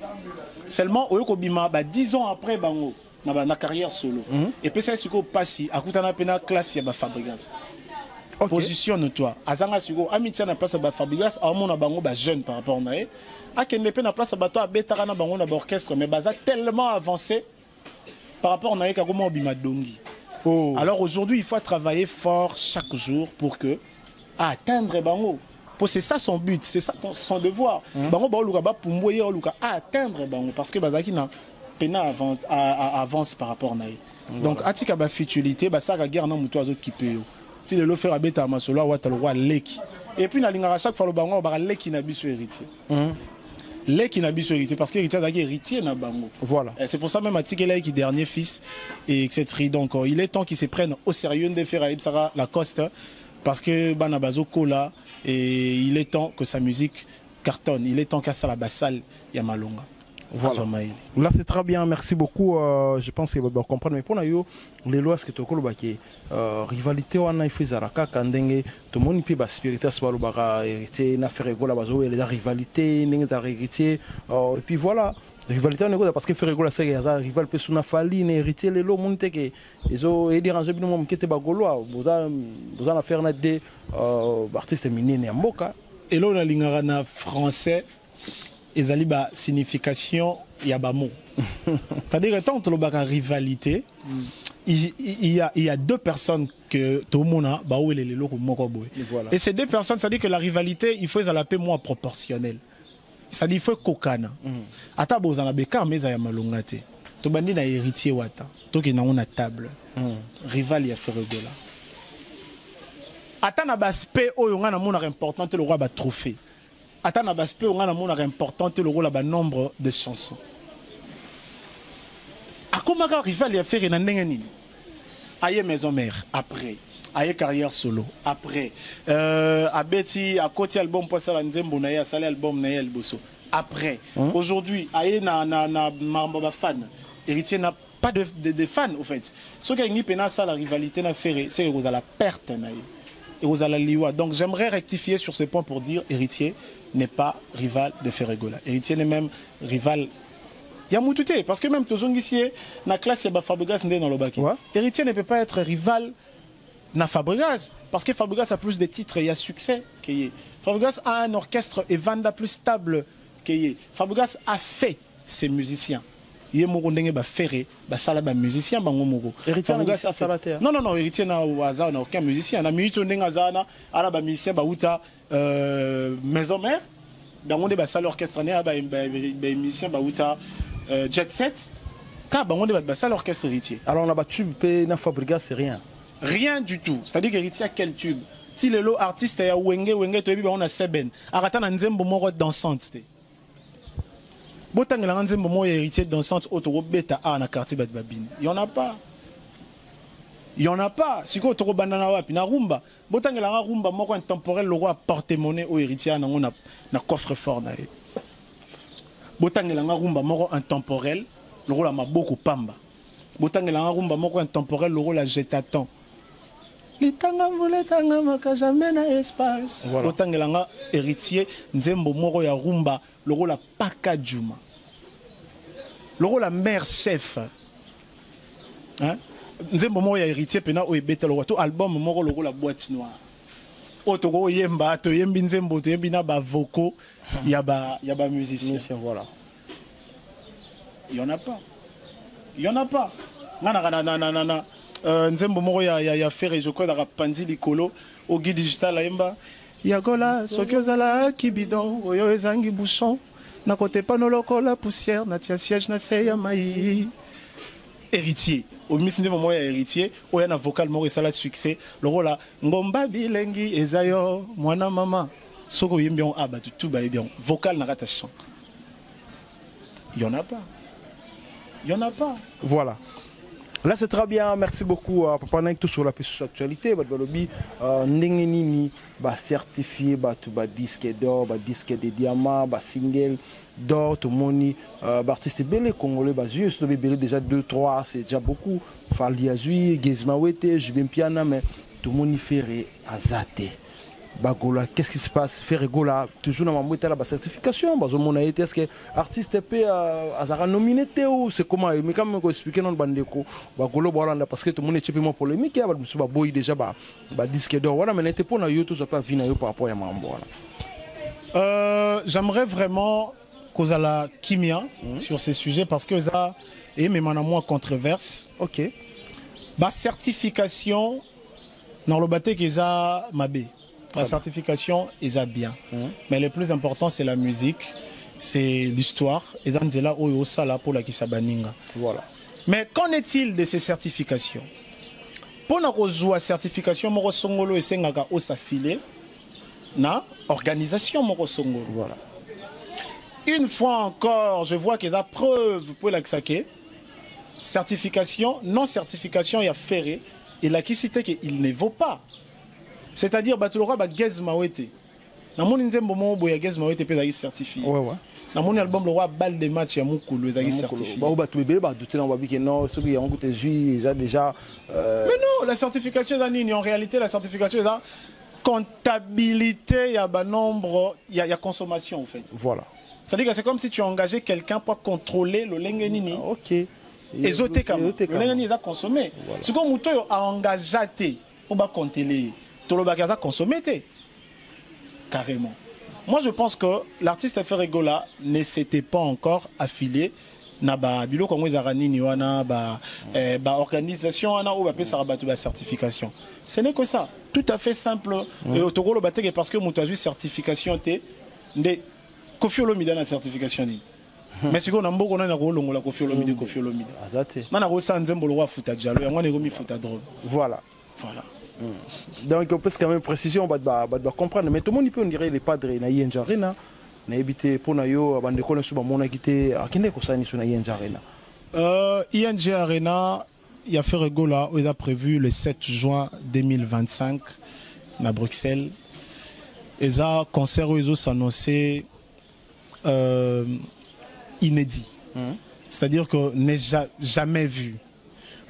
Seulement au ko bima 10 ans après bango na carrière solo. Et puis ça siko passi a kutana pena classe ya ba Fabregas. Positionne-toi. Azanga siko amitia na place ba Fabregas a mon na bango ba jeune par rapport na e. A kende pe na place ba to betara na bango na orchestre mais baza tellement avancé par rapport à comment Bimadongi. Alors aujourd'hui, il faut travailler fort chaque jour pour que atteindre Bango. C'est ça son but, c'est ça son devoir. Bango ba luka ba pumboye luka atteindre Bango parce que bazaki na pena avance par rapport à donc atika ba futilité ba ça la guerre na muto azo kipeyo si le faire abeta masolo wa talo wa leki et puis na linga chaque fois le bango ba leki na biso héritier leki na biso héritier parce que héritier zaki héritier na bango voilà c'est pour ça même atika là qui dernier fils et etc donc il est temps qu'ils se prennent au sérieux de faire Sara Lacoste parce que bana bazo kola et il est temps que sa musique cartonne, il est temps qu'à ça la bassale Yamalonga. Voilà. Là c'est très bien, merci beaucoup. Je pense que vous allez comprendre. Mais pour nous, les lois que tu as rivalité on a fait Zaraka Kandenge, tout le monde peut pas spirituel soit le héritier n'a fait rigoler la rivalité, n'a héritier. Et puis voilà, rivalité on est parce que fait rigoler c'est que rival peut sous na fali, héritier les lots monter que ils ont aidé ranger bien mon qui était bagolo. Vous en faire na des artistes minés en boka. Et là, on a l'ingara français, et ali ba signification ya ba mot. C'est-à-dire que tant que la rivalité, il y a deux personnes que tout le monde a, bah où les locaux mokoboy. Et ces deux personnes, c'est-à-dire que la rivalité, il faut la paix moins proportionnelle. C'est-à-dire il faut kokana. Ata bozana beka mais ya malongate. To bandi na héritier wata. To ki na on a table. Rival ya fait rigola. Attends, l'aspect où on a un important le roi trophée. Attends, l'aspect où on a un important le rôle à nombre de chansons. À comment rival a fait une aïe maison mère après, aïe carrière solo après, à Betty à côté album pour ça l'anzembo na ya salé album na ya bosso après. Aujourd'hui aïe na maramba fan héritier n'a pas de fans au fait. Ce qui a une pena ça la rivalité n'a fait c'est que vous à la perte na et aux Alaliwa. Donc j'aimerais rectifier sur ce point pour dire héritier n'est pas rival de Ferregola. Héritier n'est même rival. Il y a Moutouté, parce que même Tozong ici, dans la classe, il y a Fabregas dans le bac. Héritier ne peut pas être rival na Fabregas, parce que Fabregas a plus de titres et il y a succès. Fabregas a un orchestre et Vanda plus stable. Fabregas a fait ses musiciens. Il y a un ferré, un musicien, héritier non, héritier n'a aucun musicien. Il y a un musicien, maison mère, dans le salle orchestre, il y a un musicien, jet set, car il y a un salle orchestre héritier. Alors on a battu Fabregas, c'est rien. Rien du tout. C'est-à-dire qu'héritier a quel tube? Si le lot artiste est à Wenge, on a Seben. Arrêtez un nzembo moro dansante. Botang la nzembo mo héritier dansante auto beta a na quartier Babine. Il y en a pas. Il y en a pas. Si ko to bandana wapi na rumba. Botang la rumba moko intemporel le roi porte-monnaie au héritier na na coffre fort na. Botang la rumba moko intemporel le roi la maboko pamba. Botang la rumba moko intemporel le roi la jetatan. Litanga muletanga maka jamais na espace. Botang la héritier nzembo moko ya rumba le rôle à Pakadjuma, le rôle à mère chef. Nzembo mo ya héritier pena o ebeta le to album mo le rôle à boîte noire. Otoko yemba to yembi nzembo to yembi na ba vocaux, y a ba musicien voilà. Il y en a pas. Il y en a pas. Na nzembo mo ya faire je crois da panzi likolo au guide digital la yemba. Yagola, soki ozala kibidon, oyo ezangi bouchon, na kote panoloko la poussière, na tia siège na seya mai. Héritier, au ministre de moment héritier, oya na vocal moko esala succès, le rôle là, ngomba bilengi ezayo, mwana mama, soko yembion abatu tout ba bien, vocal na rata chant. Il y en a pas. Il y en a pas. Voilà. Là c'est très bien, merci beaucoup Papa Nike tout sur la piste actualité, balobi ndengeni ba certifié ba tout ba disque d'or, ba disque de diamant, ba single d'or, tout moni ba artiste belé congolais ba juste le belé déjà 2 3, c'est déjà beaucoup. Fali Azui, Gezma Wete, Jubin Piana mais tout moni ferré azate. Bagola, qu'est-ce qui se passe? Faire Gola, toujours dans ma la certification. Est-ce que l'artiste peut avoir nominé ou c'est comment? Mais quand même, expliquer non bandeko, Bagola, parce que tout le monde est un peu moins polémique, il y a déjà un disque d'or. Voilà, mais n'était pas dans YouTube, ça pas venir par rapport à Mambo. J'aimerais vraiment qu'on ait la kimia sur ces sujets parce que ça est même en moins controverse. Ok. Ma certification, dans le bâté qu'ils ont mabé. La certification est bien. Mais le plus important, c'est la musique. c'est l'histoire. Et dans là où sala pour la kisabaninga. Voilà. Mais qu'en est-il de ces certifications? Pour nous jouer certification, moko songolo et sengaka au s'affiler na organisation moko songolo. Voilà. Une fois encore, je vois qu'ils ont preuve pour l'axaké. Certification, non certification, il y a ferré. Et la qui cité qu'il ne vaut pas. C'est-à-dire, Batulora ba gez mawete. Na mon nzembo mo boya gez mawete pe za certifié. Ouais ouais. Dans mon album le roi balle des matchs ya mukulu ezaki certifié. Ba ba tubebe ba douter na babi que non, ceux qui ont goûté jus déjà Mais non, la certification est en réalité la certification est la comptabilité, il y a un nombre, il y a consommation en fait. Voilà. C'est-à-dire que c'est comme si tu as engagé quelqu'un pour contrôler le lengenini. OK. Ezote comme le lengenini a consommé. Ce que muto a engagé on va compter les tolobakaza consommé carrément. Moi, je pense que l'artiste Ferregola ne s'était pas encore affilié na ba bilo kongo ezarani ni wana ba organisation ana ou ba pesa rabatu ba certification. Ce n'est que ça, tout à fait simple. Et au Togo le bateke parce que mutu a ju certification té ndé Koffi Olomide na certification ni. Mais si on a mboko na ko longola Koffi Olomide azate. Na ko sanzembo lo wa futa jalo yango ne ko mi futa drôle. Voilà. Voilà. Donc on peut quand même précision on va comprendre mais tout le monde peut on dirait les padres na Yenja Arena na habité pour na yo bande ko na mona quitté akinde ko sani sur na Yenja Arena. ING Arena il y a fait Ferregola il a prévu le 7 juin 2025 à Bruxelles. Et ça concert où s'annoncer inédit. C'est-à-dire que n'est jamais vu.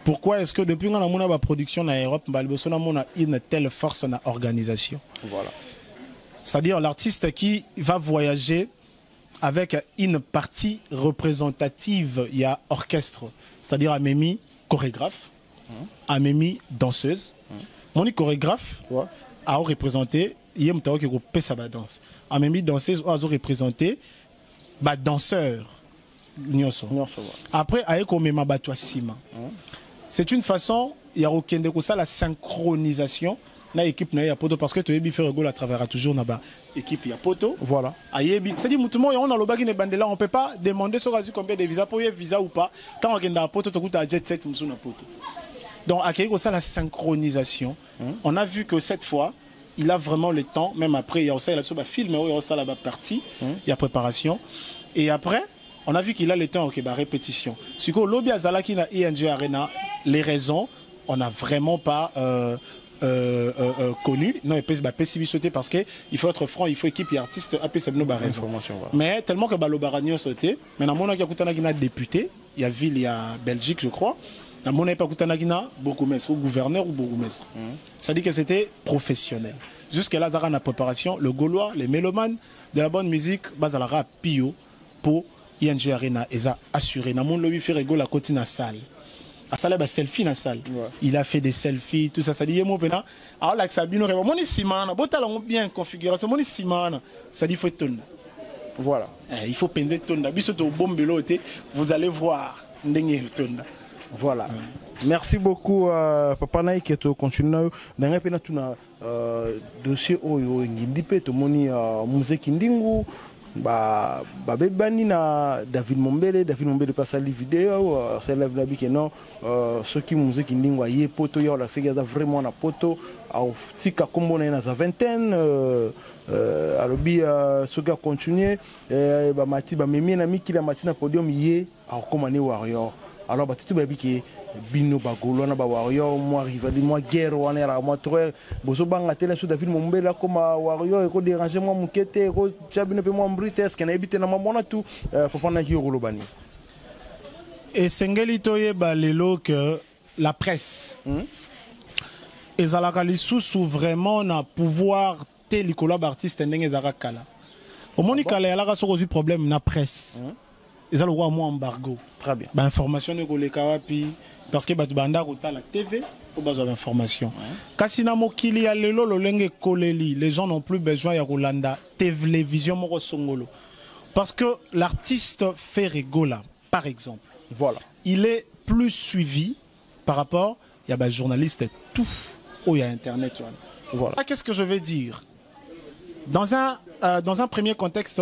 Pourquoi est-ce que depuis qu'on a la production en Europe, on a une telle force en organisation? Voilà. C'est-à-dire l'artiste qui va voyager avec une partie représentative, il y a orchestre, c'est-à-dire Amémi chorégraphe, Amémi danseuse. Mon chorégraphe a représenté, il y a un qui a sa danse. Amémi danseuse a représenté ba danseur. Après, avec Omema Batwa Sima. C'est une façon, il y a aucun de ça, la synchronisation. Na équipe na ya poto parce que tu es Ferregola à travers toujours na ba équipe ya poto. Voilà. Ayebi, c'est dit mutumo on a le bagi ne bandela, on peut pas demander sur combien de visas pour y visa ou pas. Tant qu'on a poto tu as jet set musu na poto. Donc à ça la synchronisation. On a vu que cette fois il a vraiment le temps, même après il y a aussi la film, il y a aussi la partie, il y a préparation et après on a vu qu'il a le temps ok bah répétition. Si ko lobby azala qui na ING Arena, les raisons on n'a vraiment pas connu. Non, il peut sauter parce qu'il faut être franc, il faut équipe et artiste à raison. Mais tellement que Balobaragno sauté, maintenant mon a député, il y a ville, il y a Belgique, je crois. Dans mon époque, bourgmestre ou gouverneur ou bourgmestre. Ça dit que c'était professionnel. Jusqu'à là, la préparation, le Gaulois, les mélomanes de la bonne musique, Bazalara Pio pour ING Arena, et ça assuré. Dans mon lobby Ferregola la côté na salle. À salle ba selfie na salle. Il a fait des selfies, tout ça. Ça dit yemo pena. Alors là que ça bino mon simana, botala bien configuration, mon simana. Ça dit faut tonne. Voilà. Il faut penser tonne. Bisoto bombelo vous allez voir ndenge tonne. Voilà. Merci beaucoup Papa Naï qui est continue dans un peu na dossier oyo ngindi pe to moni musée kindingu ba bebani na David Mombele passe la vidéo c'est live na biki non ceux qui musée kindingu aye poto yo la segaza vraiment na poto au tika kombo na za vingtaine alobi ceux qui continuer ba mati ba memi na mikila mati na podium yé au komane warrior. Alors, tu as dit que Bino Bagolo, na Warrior, moi rivali, moi guerre, moi trois, bozo banga télé sur David Mombela comme Warrior, et déranger moi mukete, et chabine pe moi mbrites, qu'en habite na mamona tout, pour prendre un hiro lobani. Et Sengeli toye balelo que la presse, et Zalakali sous vraiment na pouvoir tel collab artiste ndenge Zarakala. Au Monika la la so problème na presse. Ils ont le embargo. Très bien. Bah, information ne les kawapi parce que banda kota la TV pour besoin d'information. Kasina mokili ya lelo lolenge koleli, les gens n'ont plus besoin ya Rolanda télévision moko songolo. Parce que l'artiste Ferregola par exemple, voilà, il est plus suivi par rapport il y a des journalistes et tout où il y a internet voilà. Qu'est-ce que je vais dire? Dans un premier contexte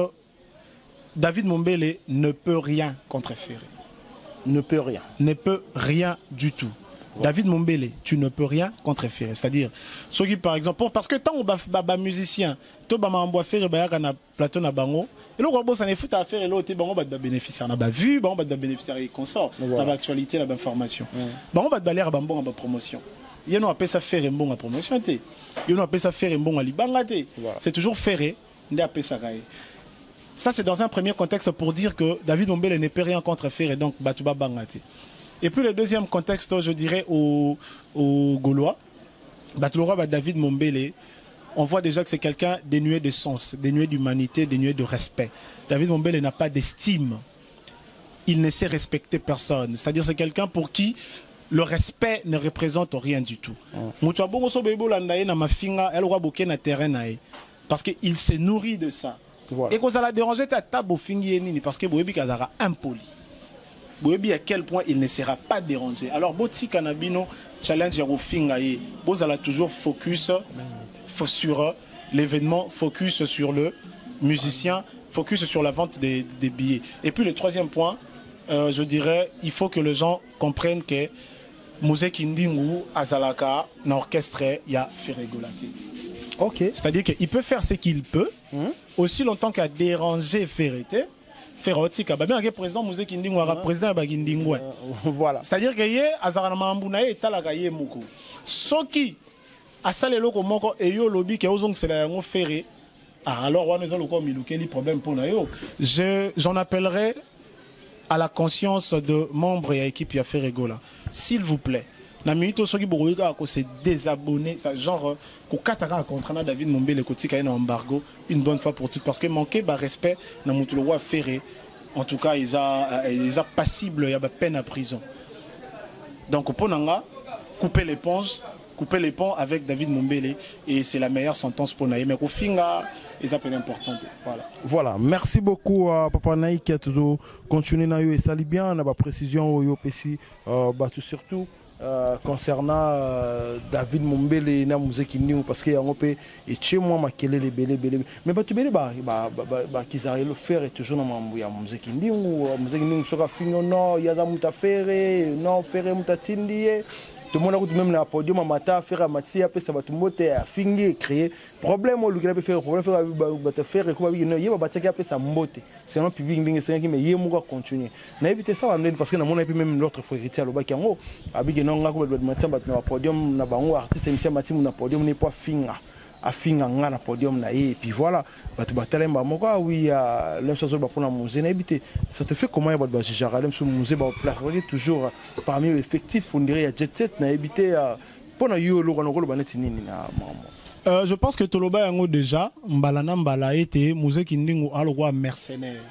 David Mombele ne peut rien contre Ferré. Ne peut rien. Ne peut rien du tout. Ouais. David Mombele, tu ne peux rien contre Ferré. C'est-à-dire, ceux qui par exemple, parce que tant on va musicien, tout le monde Ferré, na plateau na bango, et là on s'en est foutu à faire et l'autre bango va bénéficier, on a vu, bango va bénéficier et consort, dans l'actualité, la information. Bango va l'air bon en promotion. Il y a appelé ça faire un bon en promotion, il y a appelé ça faire un bon en libanga, c'est toujours Ferré, on a appelé ça. Ça, c'est dans un premier contexte pour dire que David Mombele ne peut rien contre Ferré, donc Batouba Bangate. Et puis le deuxième contexte, je dirais, au Gaulois, David Mombele, on voit déjà que c'est quelqu'un dénué de sens, dénué d'humanité, dénué de respect. David Mombele n'a pas d'estime. Il ne sait respecter personne. C'est-à-dire c'est quelqu'un pour qui le respect ne représente rien du tout. Parce qu'il se nourrit de ça. Voilà. Et quand ça l'a dérangé, tu as table au fingi parce que Boyebi Kazara impoli. Boyebi à quel point il ne sera pas dérangé. Alors, Boti Kanabino challenge au fingaye. Bozala toujours focus sur l'événement, focus sur le musicien, focus sur la vente des billets. Et puis le troisième point, je dirais, il faut que les gens comprennent que Mouzé Kindingu, Azalaka, l'orchestre, il y a Ferré Golate. Okay. C'est-à-dire qu'il peut faire ce qu'il peut, aussi longtemps qu'à déranger Ferreté. Ferrotika, bien que président Mouzé Kindingu, président Bagindingu. Voilà. C'est-à-dire que yé Azarama Mbounaye est à la gaye moukou. Soki, à Salelo Moko et yo lobby qui a osé c'est la ferré. Alors on a encore milouké les problèmes pour nayo. J'en appellerai à la conscience de membres et équipe qui a fait Regola. S'il vous plaît. Na minute ceux qui bourriga ko se désabonner ça genre ko katara contre David Mombele ko tika na embargo une bonne fois pour toutes parce que manquer ba respect na mutulo wa ferré en tout cas ils a passible il y a peine à prison. Donc pour nanga couper l'éponge, couper les ponts avec David Mombele et c'est la meilleure sentence pour Naïm. Mais au finga ils appellent importante. Voilà, merci beaucoup à Papa Naïk qui a toujours continué na yo et sali bien na ba précision au PC tout surtout concernant David Mombele na Mouzé Kindingu parce que yango pe et chez moi makele les belé mais tu belé qu'ils arrivent le faire et toujours na mambu ya Mouzé Kindingu soka fingo non ya za muta faire non faire muta tindie tout le monde a même la podium matin faire à Matia après ça va tout monter à finir créer problème au lieu de faire problème faire et quoi il y a battre qui après ça monter c'est un public dingue c'est qui mais il y a continuer na éviter ça parce que na mon même l'autre fois héritier le bac yango abi non nga ko Matia battre na podium na bango artiste Michel Matia na podium n'est pas finga a finga nga na podium na et puis voilà battre batalemba moko oui la chose ba pour la musée na éviter ça te fait comment il va gérer sur musée ba place toujours parmi l'effectif on dirait il y a jet set na éviter pour na yo lo ko ba net nini na maman. Je pense que Toloba yango déjà mbalana mbala été Mouzé Kindingu aloko mercenaire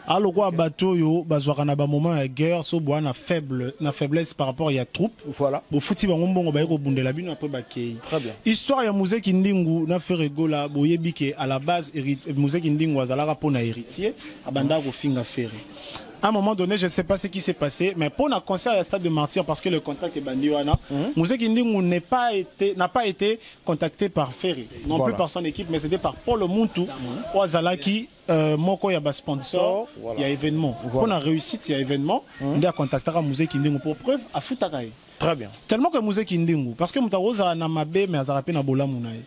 aloko bateau yo bazwaka na ba moment ya guerre so boa na faiblesse par rapport ya troupe voilà bo futi bango mbongo ba ko bundela bino après ba kei très bien histoire ya Mouzé Kindingu na Ferré Gola boyebi ke à la base Mouzé Kindingu azalaka pona héritier abanda ko finga Ferré. À un moment donné, je ne sais pas ce qui s'est passé, mais pour un concert à la Stade de Martyr, parce que le contact est bandiwana, Mouzé Kindingu n'a pas été contacté par Ferré, non plus par son équipe, mais c'était par Paul Muntu, Ouazalaki, Moko Yaba sponsor, il y a événement. Pour la réussite, il y a événement, on a contacté Mouzé Kindingu pour preuve à Futakaï. Très bien. Tellement que Mouzé Kindingu, parce que Moutaroza n'a mabé, mais Azarape n'a bola mounaï.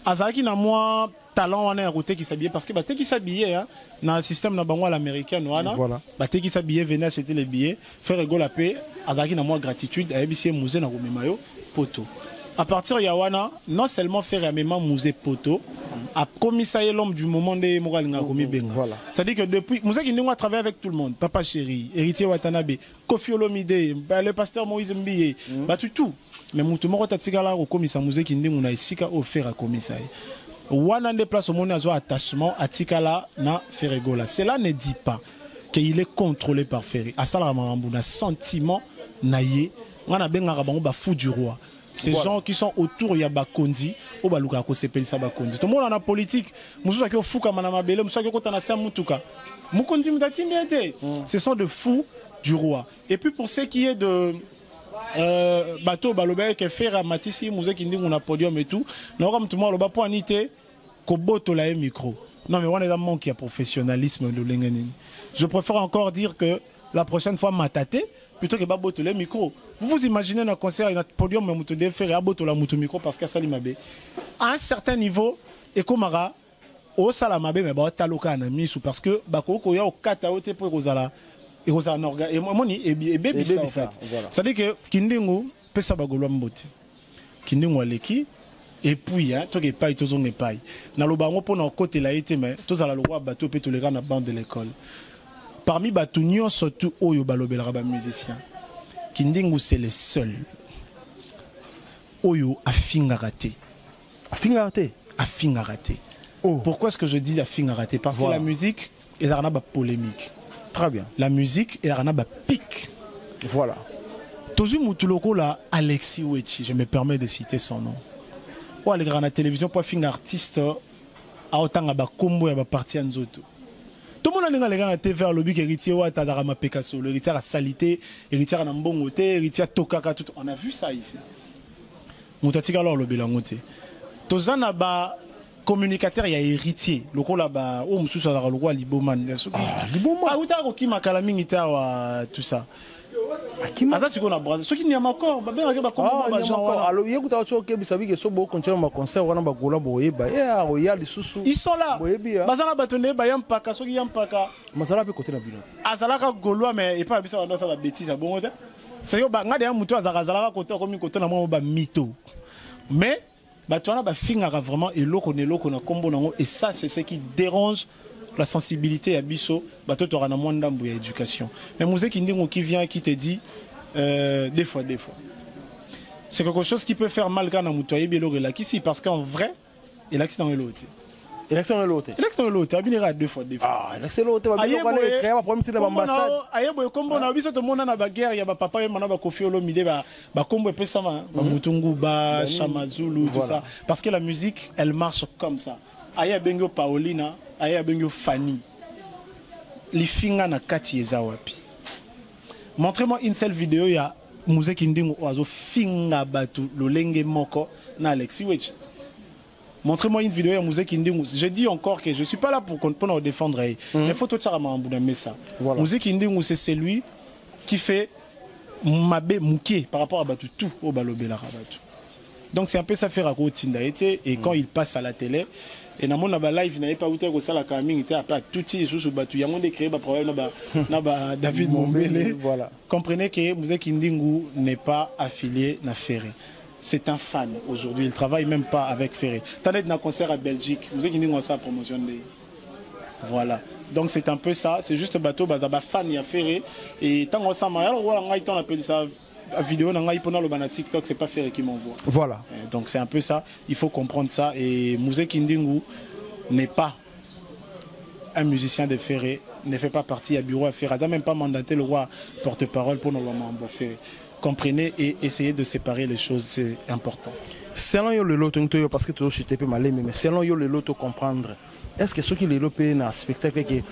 Azaraki n'a moins talent on a route qui s'habillait parce que bah qui s'habillait hein dans le système na bango à l'américaine voilà bah qui s'habillait venait acheter les billets faire rigolo la paix Azaraki n'a moins gratitude à ABC musée na mayo poto à partir ya wana non seulement faire même musée poto a commissarié l'homme du moment des moral nga komi benga voilà c'est à dire que depuis Mouzé Kindingu a travaillé avec tout le monde Papa Chéri héritier Watanabe Kofi Olomide le pasteur Moïse Mbiye bah tout mais mutumoko tatikala au commissariat Mouzé Kindingu na isika offert à commissariat wana des places au monde a attachement à Tikala na Ferré Gola. Cela ne dit pas qu'il est contrôlé par Ferré. À ça, on a sentiment naïe. On a bien un fou du roi. Ces gens qui sont autour, il y a Bakondi, ou Baluka ko sepeli sa Bakondi. Tout le monde en a politique. Moussa qui fou comme Madame Abele, Moussa qui est en a Mutuka. Mukondi Mutati ce sont de fous du roi. Et puis pour ce qui est de bateau balobé que faire à Matisse Mouzé Kindingu on a podium et tout non comme tout le monde le bas pour anité ko boto la micro Non, mais on est dans le manque, il y a professionnalisme de l'Engenini. Je préfère encore dire que la prochaine fois, mataté, plutôt que baboto le micro. Vous imaginez un concert, un podium, mais vous faire aboto la micro parce que ça l'imabé. À un certain niveau, et comme au salamabé, mais bah, taloka na misu parce que bako koya au kata ote pour kozala et kozala norga et moni et baby ça en fait. Ça dit que kindingu pesa bagolo mbote. Kindingu aleki et puis hein, to ke pai to zone pai. Na lo bango pona côté la été mais to zala lo roi bateau pe to les gars na bande de l'école. Parmi batunyo surtout oyo balobela ba musicien. Kindingu c'est le seul. Oyo afinga raté. Afinga raté. Afinga raté. Oh. Pourquoi est-ce que je dis la fin raté? Parce que la musique, il y a une polémique. Très bien. La musique, il y a un pic. Voilà. Tozu Moutuloko, là, Alexis Wechi, je me permets de citer son nom. Oh, les grands télévision, pour fin artiste, à autant à Bakombo et à partie en Zoto. Tout le monde a les gars TV à lobby héritier ou à Tadarama Picasso, l'héritier à Salité, héritier à Nambongote, héritier à Tokaka, tout. On a vu ça ici. Moutatika alors le bilangote. Tozana ba communicateur, il y a héritier. Le coup là-bas, oh, monsieur, ça a le roi Liboman. Ah, Liboman. Ah, où t'as qui m'a calamé, tout ça. Ah, ça, c'est qu'on a brasé. Ceux qui n'y a pas encore, bah, bien, bah, comment on va genre. Alors, il y a des gens qui savent que ce beau concert, ma concert, on a bagola, boyeba, et il y a des sous. Ils sont là. Bazana bâtonné, bayam paka, ceux qui y a paka. Masala peut côté la bilan. Ah, ça là, gaulois, mais il pas habitué à ça, la bêtise, à bon. C'est que, bah, regardez un mouton, Zara, côté, comme une côté, on a un mytho. Mais, bah, tu as vraiment et l'eau qu'on est l'eau qu'on a combo et ça c'est ce qui dérange la sensibilité à biso bah toi tu auras moins d'ambu éducation mais musée qui vient qui te dit des fois c'est quelque chose qui peut faire mal quand on a moutoyé bien là ici parce qu'en vrai et l'accident est l'autre élection est l'autre abinera deux fois ah élection l'autre va bien aller créer ma première de l'ambassade aye boy combo na biso to mona na ba guerre ya ba papa et mana ba Koffi Olomide ba combo pe sama ba Mutungu ba Chamazulu tout ça parce que la musique elle marche comme ça aye bengo Paulina aye bengo Fanny li finga na kati eza wapi montrez-moi une seule vidéo ya Musée Kindingu oazo finga batu lolenge moko na Alexis Wechi. Montrez-moi une vidéo à Musée Kindingu. Je dis encore que je ne suis pas là pour nous défendre. Mais faut tout ça. Musée Kindingu, c'est celui qui fait Mabé Mouké par rapport à Batu tout au Balobela Rabatu. Donc c'est un peu ça faire à côté et quand il passe à la télé, et dans mon live, il n'avait pas où ça la camine, il était à tout petit sous Batu. Il y a un créé un problème David Mombele. Comprenez que Musée Kindingu n'est pas affilié à Ferré. C'est un fan aujourd'hui, il ne travaille même pas avec Ferré. T'as un concert à Belgique, vous avez dit ça promotion. Voilà. Donc c'est un peu ça, c'est juste bateau, bah fan il y a Ferré. Et tant qu'on s'en marie, alors on appelle ça vidéo, on a TikTok, c'est pas Ferré qui m'envoie. Voilà. Donc c'est un peu ça, il faut comprendre ça. Et Musée Kindingu n'est pas un musicien de Ferré, ne fait pas partie à bureau à Ferré. Il n'a même pas mandaté le roi porte-parole pour nous envoyer Ferré. Comprenez et essayez de séparer les choses, c'est important. Selon le loto, parce que tu as été malé, mais selon le loto comprendre, est-ce que ceux qui les loto un spectacle qui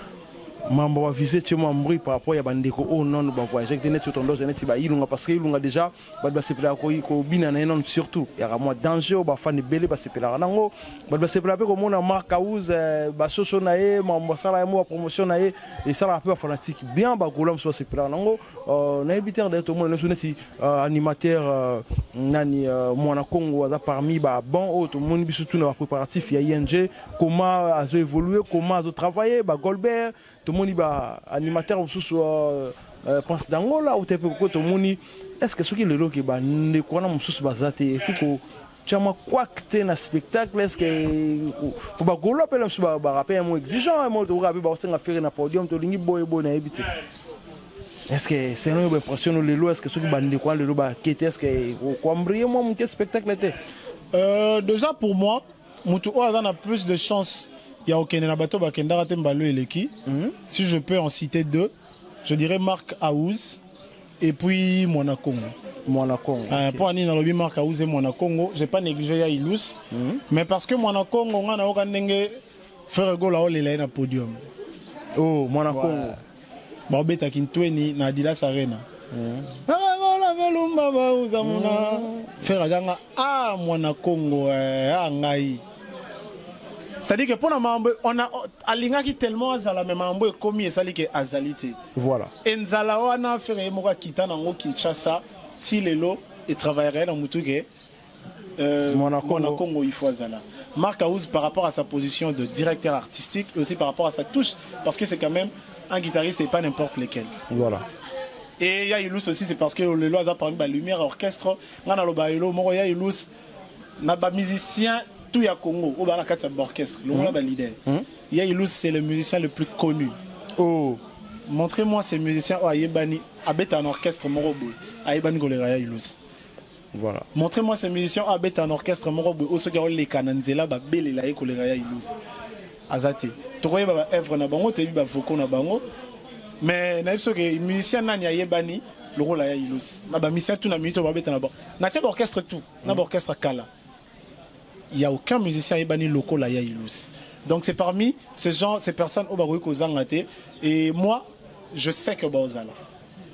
mambo visé tu m'embrouille par rapport à bandeko oh non bah voyager que net sur ton dos net ba ilunga parce que ilunga déjà ba sepela ko bina na non surtout il y a moins danger ba fan belé ba sepela nango ba sepela pe ko mona marque house ba soso na e mambo sala mo promotion na e et ça la peu fanatique bien ba golam so sepela nango na éviter d'être au moins si animateur nani mona Congo za parmi ba bon autre monde biso tout na préparatif il y a ING comment a évolué comment a travaillé ba Golbert tout le monde animateur pense d'Angola ou tout le monde est-ce que ce qui est le lot qui va ne quoi on sous basate et tout tu as quoi que tu un spectacle est-ce que pour ba golo appelle sur ba rappel un mot exigeant un mot de rapper ba on faire na podium to lingi boy na éviter est-ce que c'est une impression le lot est-ce que ce qui va ne quoi le lot ba est-ce que quoi briller moi mon spectacle était déjà pour moi Moutou Oazan a plus de chance. Il y a aucun bateau si je peux en citer deux, je dirais Marc Aouz et puis Monaco. Pour aller dans le Marc Aouz et Monaco, je n'ai pas négligé ya Ilous, mais parce que Monaco, on a aucun faire go là il est na podium. Oh Monaco. Bah beta kintweni na Adidas Arena. Faire ganga ah Monaco ngai. C'est-à-dire que pour la mambo, on a alinga qui tellement azala mais mambo est commis et ça dit que azalité. Voilà. Enzala wana faire moka kita na ngo Kinshasa ti lelo et travaillerait dans mutuke Congo il faut azala. Marc Aouz par rapport à sa position de directeur artistique et aussi par rapport à sa touche parce que c'est quand même un guitariste et pas n'importe lequel. Voilà. Et ya Ilous aussi c'est parce que le loi a parlé de lumière orchestre, ngana lo ba ilo moko ya Ilous na ba musicien tout ya Congo au bana katsa orchestre, le ba leader. Ya Ilous c'est le musicien le plus connu. Oh, montrez-moi ces musiciens oh ayebani abeta un orchestre morobo, ayebani golera ya Ilous. Voilà. Montrez-moi ces musiciens abeta un orchestre morobo au soka le kananzela ba belela ya kolera ya Ilous. Azate. Tokoye ba œuvre na bango te bi ba voko na bango. Mais naïbso que musicien nani ayebani le rôle ya Ilous. Na ba musicien tout na minute ba beta na ba. Na tia orchestre tout, na orchestre kala. Il y a aucun musicien ayebani local la ya Ilous. Donc c'est parmi ces gens, ces personnes au baroui kozangate et moi je sais que bazala.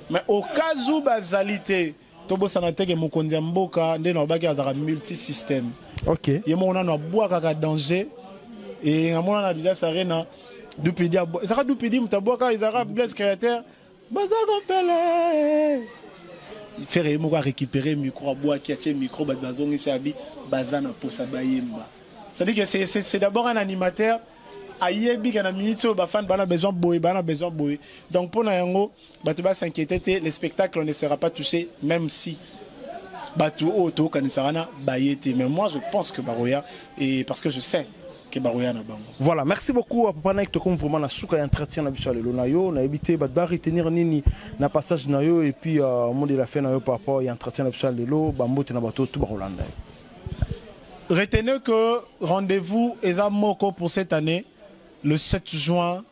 Mais au cas où bazalité tobo sanateke mukondia mboka nde na baki azara multi-système. OK. Yemo na bois kaka danger et ngamona na dila sarena depuis dia ça depuis dit mutaboka izara bless créateur bazaka pele faire mo récupérer micro bois qui a micro bazongi sabi bazana pour sa bayemba. C'est-à-dire que c'est d'abord un animateur ayebi kana minito ba fan bana besoin boy. Donc pour na yango batu ba s'inquiéter le spectacle ne sera pas touché même si batu auto kanisarana bayete mais moi je pense que Baroya et parce que je sais que Baroya na bango. Voilà, merci beaucoup à Papa Nike comme vraiment la souka entretien na biso lelo na yo na éviter ba retenir nini na passage na yo et puis monde de la fin na yo par rapport ya entretien na biso lelo ba mbote na bato tout ba Rolanda. Retenez que rendez-vous Eza Moko pour cette année le 7 juin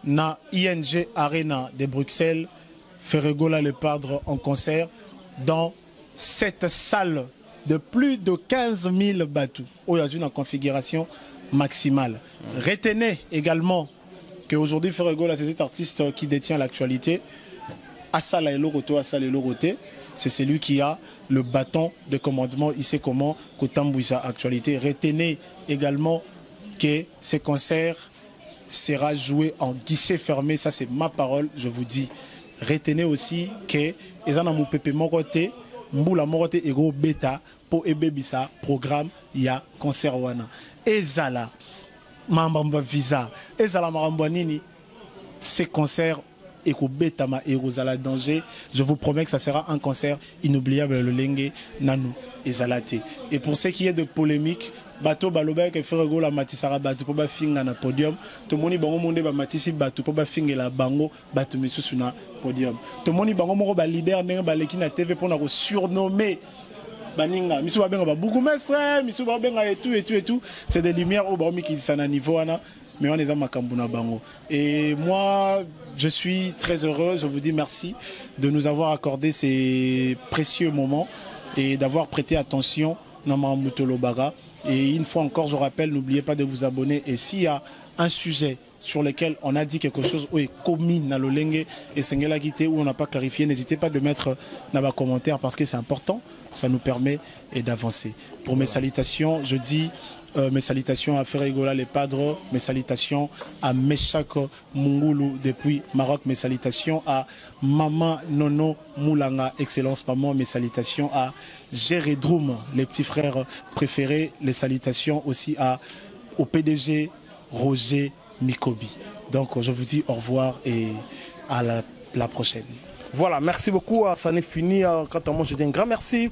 na ING Arena de Bruxelles Ferregola le Padre en concert dans cette salle de plus de 15 000 bateaux. Il y a une configuration maximale. Retenez également qu'aujourd'hui Ferregola c'est cet artiste qui détient l'actualité. Asala Eloroto, c'est celui qui a le bâton de commandement, il sait comment Kotambouisa actualité. Retenez également que ce concert sera joué en guichet fermé, ça c'est ma parole, je vous dis. Retenez aussi que ezana mu pepe morote, mbula morote ego beta pour ebebisa programme ya concert wana. Ezala mamba visa, ezala maramba nini ces concerts et qu'au Betama et Rosala danger, je vous promets que ça sera un concert inoubliable le Lengue Nanou et Zalate. Et pour ce qui est de polémique, bateau baloba que Ferrego la matisara bateau pour finga na podium, tout le monde bango monde ba matisi bateau pour finga la bango bateau misu sur podium. Tout le monde bango moko ba leader nenga ba leki na TV pour na surnommer baninga misu ba benga ba beaucoup mestre, misu ba benga et tout, c'est des lumières au baromi qui sont à niveau ana. Mais on est dans Makambuna Bango. Et moi, je suis très heureux, je vous dis merci de nous avoir accordé ces précieux moments et d'avoir prêté attention à Mutolo Baga. Et une fois encore, je rappelle, n'oubliez pas de vous abonner. Et s'il y a un sujet sur lequel on a dit quelque chose où est commis dans le Lengue et Sengela Guité où on n'a pas clarifié, n'hésitez pas de mettre dans vos commentaires parce que c'est important, ça nous permet d'avancer. Pour mes salutations, je dis mes salutations à Ferregola les Padres, mes salutations à Meshak Mungulu depuis Maroc, mes salutations à Maman Nono Moulanga, excellence maman, mes salutations à Géredroum, les petits frères préférés, les salutations aussi au PDG Roger Mikobi. Donc je vous dis au revoir et à la prochaine. Voilà, merci beaucoup, ça n'est fini. Quant à moi, je dis un grand merci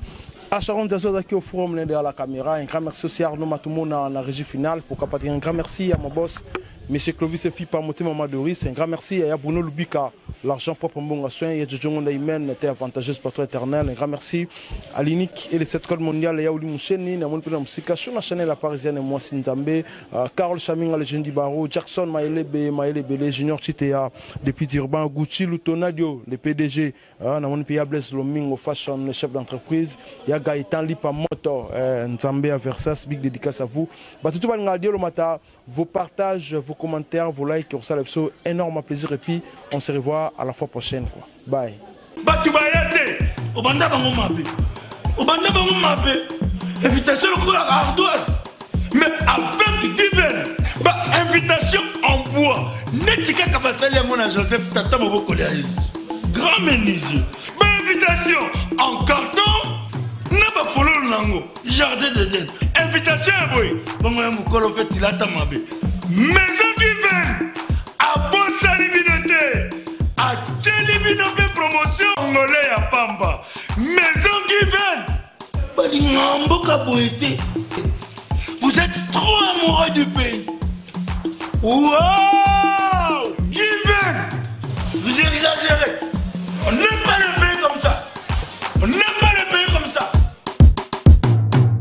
à Sharon Dazoda qui est au forum derrière la caméra. Un grand merci aussi à Arnaud Matoumo dans la régie finale. Pourquoi pas dire un grand merci à mon boss, M. Clovis et Fipa Motema Doris. Un grand merci à Bruno Lubika, l'argent propre bon soin. Et Jojo Ndaimen était avantageuse pour toi éternel. Un grand merci à l'INIC et les 7 codes mondiales. Yaouli Moucheni, Namon Pina Moussika, sur la chaîne La Parisienne et moi Sinzambe, Carole Chaming, Legend Baro, Jackson Maëlle Bele, Junior Chitea, depuis Dirban, Gucci, Lutonadio, les PDG, Namon Pia Blaise Loming, au fashion, le chef d'entreprise. Ya Gaëtan Lipa Moto, Nzambe à Versas, big dédicace à vous. Tout le monde, vos partages, vos commentaires, vos likes, ça fait énorme plaisir et puis on se revoit à la fois prochaine quoi. Bye. Invitation à ardoise, mais avec divers. Bah, invitation en bois. Netika Kabasali à mon Joseph Tata Moboko grand menuisier. Bah, invitation en carton. N'a pas follow nango. Jardin de Dieu. Invitation à boy. Bon, moi, mon colo fait il a tamabé. Maison qui vient. À Bossa Libinoté. À Tchelibinoté promotion. Angolais à Pamba. Maison qui vient. Bah, l'Ingamboka Boété. Vous êtes trop amoureux du pays. Wow! Given! Vous exagérez.